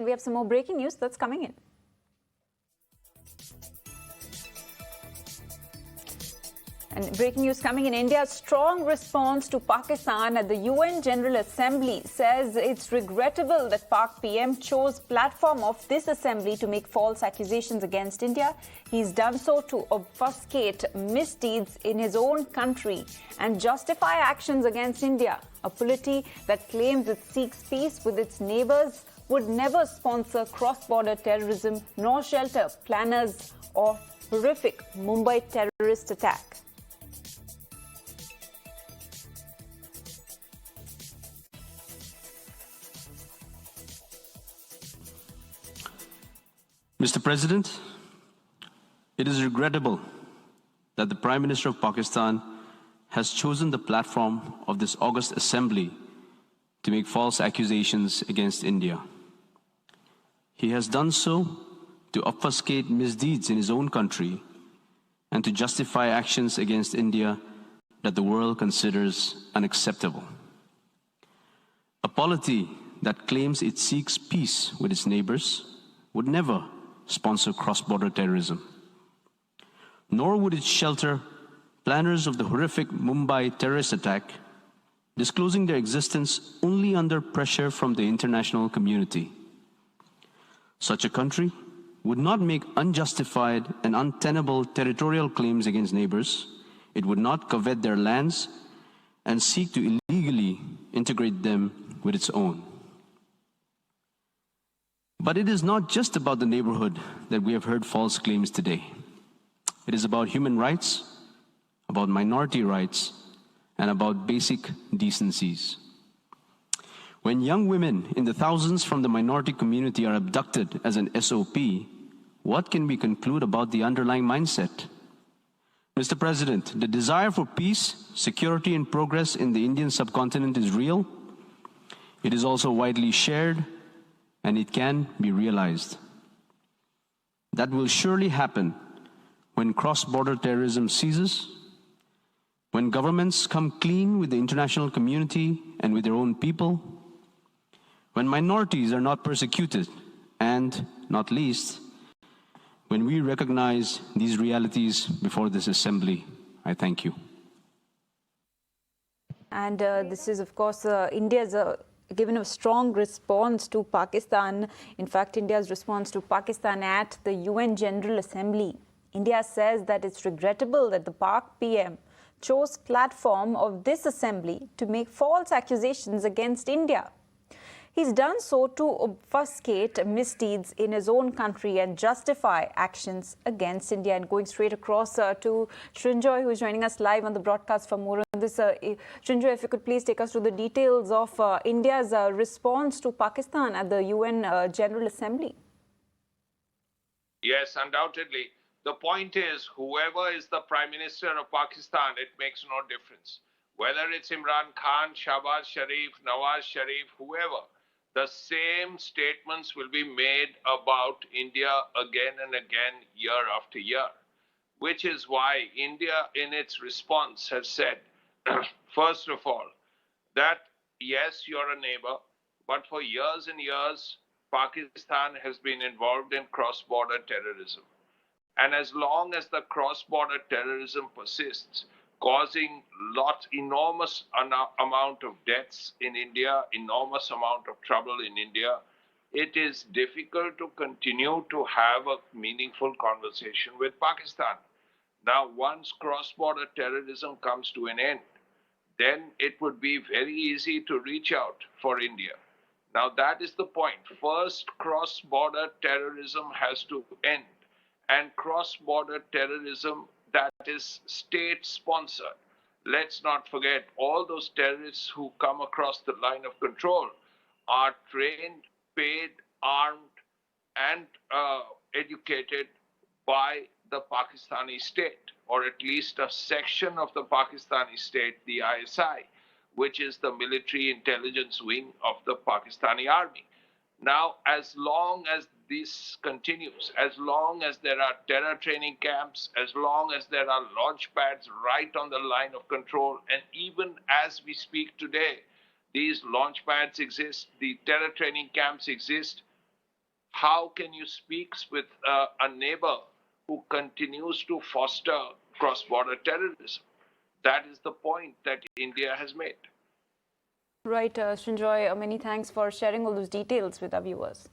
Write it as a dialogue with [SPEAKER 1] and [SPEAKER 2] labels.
[SPEAKER 1] we have some more breaking news that's coming in. And breaking news coming in, India's strong response to Pakistan at the UN General Assembly says it's regrettable that Pak PM chose platform of this assembly to make false accusations against India. He's done so to obfuscate misdeeds in his own country and justify actions against India. A polity that claims it seeks peace with its neighbors would never sponsor cross-border terrorism nor shelter planners of horrific Mumbai terrorist attack.
[SPEAKER 2] Mr. President, it is regrettable that the Prime Minister of Pakistan has chosen the platform of this August Assembly to make false accusations against India. He has done so to obfuscate misdeeds in his own country and to justify actions against India that the world considers unacceptable. A polity that claims it seeks peace with its neighbors would never sponsor cross-border terrorism, nor would it shelter planners of the horrific Mumbai terrorist attack, disclosing their existence only under pressure from the international community. Such a country would not make unjustified and untenable territorial claims against neighbors. It would not covet their lands and seek to illegally integrate them with its own. But it is not just about the neighborhood that we have heard false claims today. It is about human rights, about minority rights, and about basic decencies. When young women in the thousands from the minority community are abducted as an SOP, what can we conclude about the underlying mindset? Mr. President, the desire for peace, security, and progress in the Indian subcontinent is real. It is also widely shared, and it can be realized. That will surely happen when cross-border terrorism ceases, when governments come clean with the international community and with their own people, when minorities are not persecuted, and, not least, when we recognize these realities before this assembly. I thank you.
[SPEAKER 1] And this is, of course, India's given a strong response to Pakistan. In fact, India's response to Pakistan at the UN General Assembly. India says that it's regrettable that the Pak PM chose platform of this assembly to make false accusations against India. He's done so to obfuscate misdeeds in his own country and justify actions against India. And going straight across to Srinjoy, who is joining us live on the broadcast for more on this. Srinjoy, if you could please take us through the details of India's response to Pakistan at the UN General Assembly.
[SPEAKER 3] Yes, undoubtedly. The point is, whoever is the Prime Minister of Pakistan, it makes no difference. Whether it's Imran Khan, Shehbaz Sharif, Nawaz Sharif, whoever, the same statements will be made about India again and again, year after year, which is why India, in its response, has said, first of all, that yes, you're a neighbor, but for years and years, Pakistan has been involved in cross-border terrorism. And as long as the cross-border terrorism persists, causing enormous amount of deaths in India, enormous amount of trouble in India, it is difficult to continue to have a meaningful conversation with Pakistan. Now, once cross-border terrorism comes to an end, then it would be very easy to reach out for India. Now, that is the point. First, cross-border terrorism has to end. And cross-border terrorism that is state-sponsored. Let's not forget, all those terrorists who come across the line of control are trained, paid, armed, and educated by the Pakistani state, or at least a section of the Pakistani state, the ISI, which is the military intelligence wing of the Pakistani army. Now, as long as this continues, as long as there are terror training camps, as long as there are launch pads right on the line of control, and even as we speak today, these launch pads exist, the terror training camps exist, how can you speak with a neighbor who continues to foster cross-border terrorism? That is the point that India has made.
[SPEAKER 1] Right, Srinjoy, many thanks for sharing all those details with our viewers.